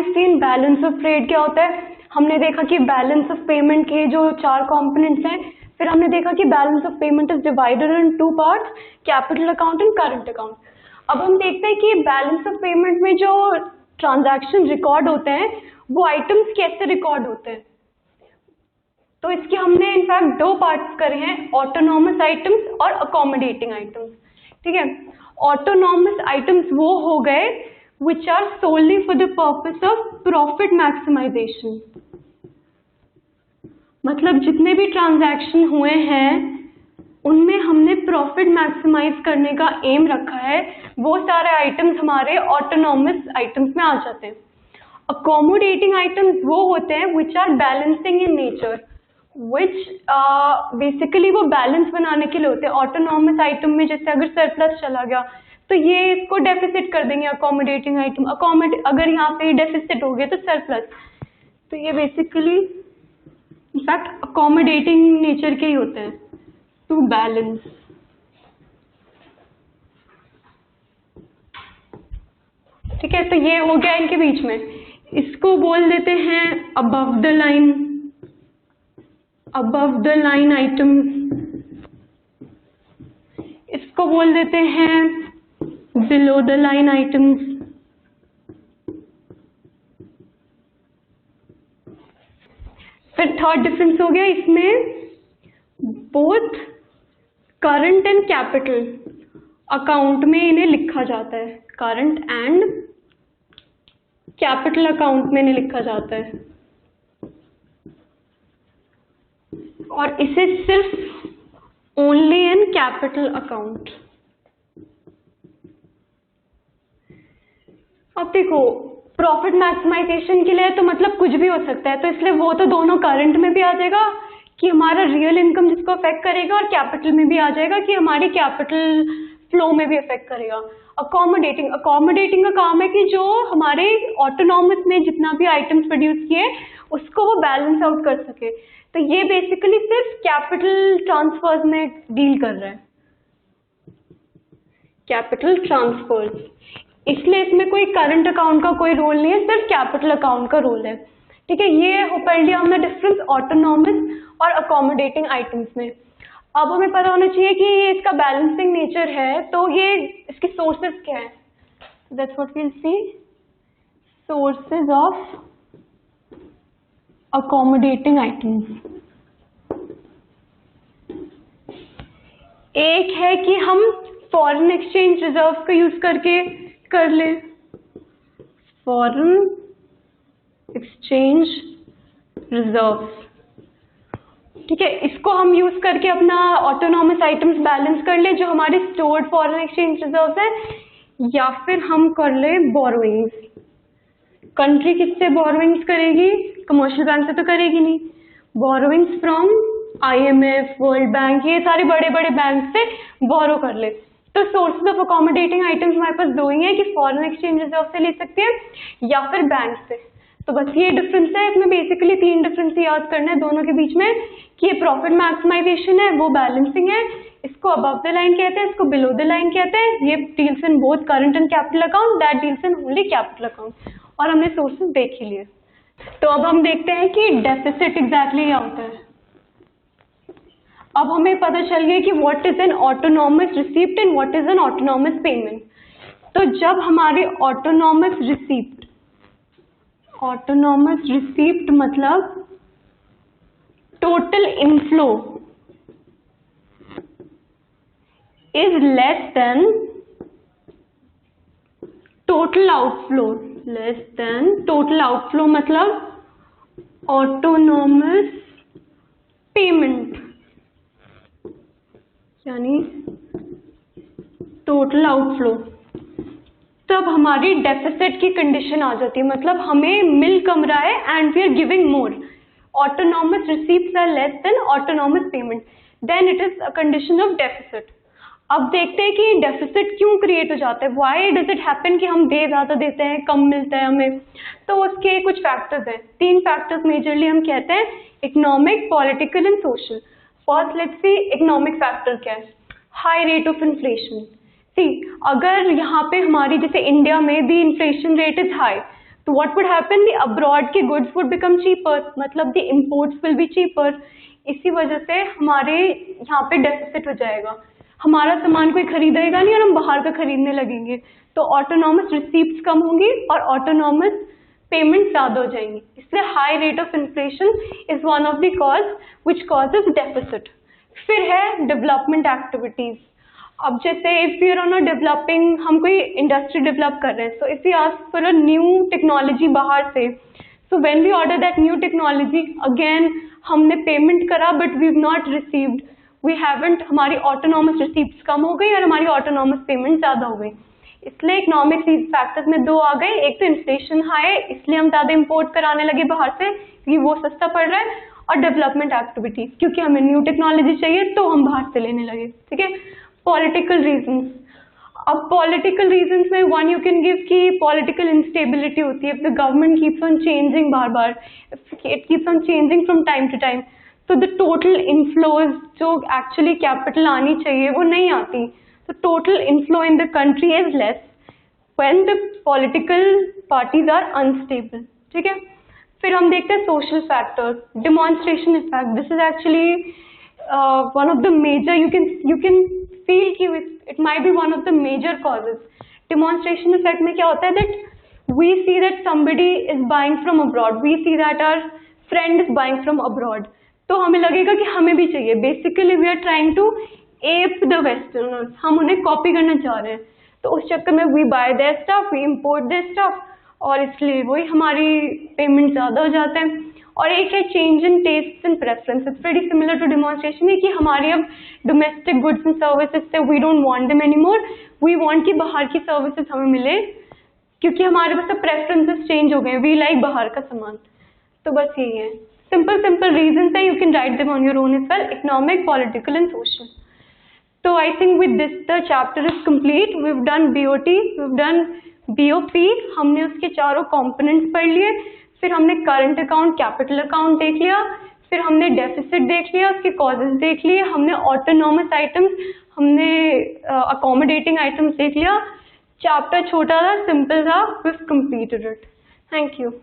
We seen balance of trade क्या होता है, हमने देखा कि बैलेंस ऑफ पेमेंट के जो 4 कंपोनेंट्स हैं, फिर हमने देखा कि balance of payment is divided in 2 parts, capital account and current account. अब हम देखते हैं कि बैलेंस ऑफ पेमेंट में जो ट्रांजैक्शन रिकॉर्ड होते हैं वो आइटम्स कैसे रिकॉर्ड होते हैं। तो इसके हमने इनफैक्ट 2 पार्ट्स करे हैं, ऑटोनॉमस आइटम्स और अकोमोडेटिंग आइटम्स। ठीक है, ऑटोनॉमस आइटम्स वो हो गए which are solely for the purpose of profit maximization। मतलब जितने भी ट्रांजैक्शन हुए हैं उनमें हमने प्रॉफिट मैक्सिमाइज करने का एम रखा है, वो सारे आइटम्स हमारे ऑटोनॉमस आइटम्स में आ जाते हैं। अकोमोडेटिंग आइटम्स वो होते हैं which are balancing in nature, which basically वो बैलेंस बनाने के लिए होते हैं। ऑटोनॉमस आइटम में जैसे अगर सरप्लस चला गया तो ये इसको डेफिसिट कर देंगे अकोमोडेटिंग आइटम, अगर यहाँ पे डेफिसिट हो गया तो सरप्लस, तो ये बेसिकली इनफैक्ट अकोमोडेटिंग नेचर के ही होते हैं टू बैलेंस। ठीक है, तो ये हो गया इनके बीच में, इसको बोल देते हैं अबव द लाइन आइटम, इसको बोल देते हैं बिलो द लाइन आइटम्स। फिर थर्ड डिफरेंस हो गया इसमें, both current and capital account में इन्हें लिखा जाता है, करंट एंड कैपिटल अकाउंट में इन्हें लिखा जाता है, और इसे सिर्फ ओनली इन कैपिटल अकाउंट। अब देखो प्रॉफिट मैक्सिमाइजेशन के लिए तो मतलब कुछ भी हो सकता है, तो इसलिए वो तो दोनों करंट में भी आ जाएगा कि हमारा रियल इनकम जिसको अफेक्ट करेगा, और कैपिटल में भी आ जाएगा कि हमारी कैपिटल फ्लो में भी अफेक्ट करेगा। अकोमोडेटिंग का काम है कि जो हमारे ऑटोनॉमस ने जितना भी आइटम्स प्रोड्यूस किए उसको वो बैलेंस आउट कर सके, तो ये बेसिकली सिर्फ कैपिटल ट्रांसफर्स में डील कर रहा है, कैपिटल ट्रांसफर्स, इसलिए इसमें कोई करंट अकाउंट का कोई रोल नहीं है, सिर्फ कैपिटल अकाउंट का रोल है। ठीक है, ये हो पढ़ लिया हमने डिफरेंस ऑटोनॉमस और अकोमोडेटिंग आइटम्स में। अब हमें पता होना चाहिए कि ये इसका बैलेंसिंग नेचर है, तो ये इसके सोर्सेज क्या है, that's what we will see, sources of accommodating items. एक है कि हम फॉरेन एक्सचेंज रिजर्व का यूज करके कर ले, फॉरेन एक्सचेंज रिजर्व। ठीक है, इसको हम यूज करके अपना ऑटोनॉमस आइटम्स बैलेंस कर ले जो हमारे स्टोर्ड फॉरेन एक्सचेंज रिजर्व है, या फिर हम कर ले बोरोइंग्स। कंट्री किससे बोरोइंग्स करेगी, कमर्शियल बैंक से तो करेगी नहीं, borrowings from IMF, world bank, ये सारे बड़े बड़े बैंक से बोरो कर ले। तो सोर्सेज ऑफ अकोमोडेटिंग आइटम्स हमारे पास 2 ही है कि फॉरेन एक्सचेंज रिजर्व से ले सकते हैं या फिर बैंक से। तो बस ये डिफरेंस है, इसमें बेसिकली 3 डिफरेंस याद करना है दोनों के बीच में, कि ये प्रॉफिट मैक्सिमाइजेशन है, वो बैलेंसिंग है, इसको अबव द लाइन कहते हैं, इसको बिलो द लाइन कहते हैं। ये deals in both current and capital account, that deals in only capital account, और हमने सोर्सेज देख ही लिए। तो अब हम देखते हैं कि डेफिसिट एग्जैक्टली क्या होता है। अब हमें पता चल गया कि what is an autonomous receipt and what is an autonomous payment. तो जब हमारी ऑटोनॉमस रिसीप्ट मतलब total inflow is less than total outflow, मतलब ऑटोनॉमस पेमेंट यानी टोटल आउटफ्लो, तब हमारी डेफिसिट की कंडीशन आ जाती है, मतलब हमें मिल कम रहा है and we are giving more, autonomous receipts are less than autonomous payment, then it is a condition of deficit. अब देखते हैं कि डेफिसिट क्यों क्रिएट हो जाता है, व्हाई डज इट हैपन कि हम ज्यादा देते हैं कम मिलता है हमें। तो उसके कुछ फैक्टर्स हैं, 3 फैक्टर्स मेजरली हम कहते हैं, economic, political and social. First let's see economic factor क्या है, हाई रेट ऑफ इन्फ्लेशन। सी अगर यहाँ पे हमारी जैसे इंडिया में भी इन्फ्लेशन रेट इज हाई, तो what would happen, the abroad के गुड्स वुड बिकम चीपर, मतलब the imports will be cheaper. इसी वजह से हमारे यहाँ पे डेफिसिट हो जाएगा, हमारा सामान कोई खरीदेगा नहीं और हम बाहर का खरीदने लगेंगे, तो ऑटोनॉमस रिसीप्ट्स कम होंगी और ऑटोनॉमस पेमेंट ज़्यादा हो जाएंगी। इसलिए high rate of inflation is one of the cause which causes deficit. फिर है डेवलपमेंट एक्टिविटीज। अब जैसे if you are on a developing, हम कोई इंडस्ट्री डेवलप कर रहे हैं, so if you ask for a new technology बाहर से, so when we order that new technology, again हमने पेमेंट करा but we have not received, we haven't, हमारी ऑटोनॉमस रिसीप्ट्स कम हो गई और हमारी ऑटोनॉमस पेमेंट ज़्यादा हो गई। इसलिए इकोनॉमिक फैक्टर्स में दो आ गए, एक तो इन्फ्लेशन हाई है इसलिए हम ज़्यादा इम्पोर्ट कराने लगे बाहर से क्योंकि वो सस्ता पड़ रहा है, और डेवलपमेंट एक्टिविटीज क्योंकि हमें न्यू टेक्नोलॉजी चाहिए तो हम बाहर से लेने लगे। ठीक है, पॉलिटिकल रीजंस। अब पॉलिटिकल रीजंस में वन यू कैन गिव कि पॉलिटिकल इंस्टेबिलिटी होती है, the government keeps on changing बार बार, it keeps on changing from time to time, तो द टोटल इनफ्लोज जो एक्चुअली कैपिटल आनी चाहिए वो नहीं आती, तो total inflow in the country is less when the political parties are unstable. ठीक है, फिर हम देखते हैं social factors, demonstration effect. This is actually one of the major, you can feel कि it might be one of the major causes. Demonstration effect में क्या होता है that we see that somebody is buying from abroad, we see that our friend is buying from abroad, तो हमें लगेगा कि हमें भी चाहिए। Basically we are trying to ape the westerners, हम उन्हें कॉपी करना चाह रहे हैं, तो उस चक्कर में we buy their stuff, we import their stuff, और इसलिए वही हमारी पेमेंट ज़्यादा हो जाता है। और एक है change in taste and preference, it's very similar to demonstration है कि हमारी अब डोमेस्टिक गुड्स एंड सर्विसेज से we don't want them anymore, we want कि बाहर की सर्विसेज हमें मिले क्योंकि हमारे पास प्रेफरेंसेस चेंज हो गए, वी लाइक बाहर का सामान। तो बस यही है, simple reasons है, you can write them on your own as well, economic, political and social. So I think with this the chapter is complete. We've done BOT, we've done BOP, हमने उसके चारों components पढ़ लिए, फिर हमने current account, capital account देख लिया, फिर हमने deficit देख लिया, उसके causes देख लिए, हमने autonomous items, हमने accommodating items देख लिया। चैप्टर छोटा था, सिंपल था, we've completed it. Thank you.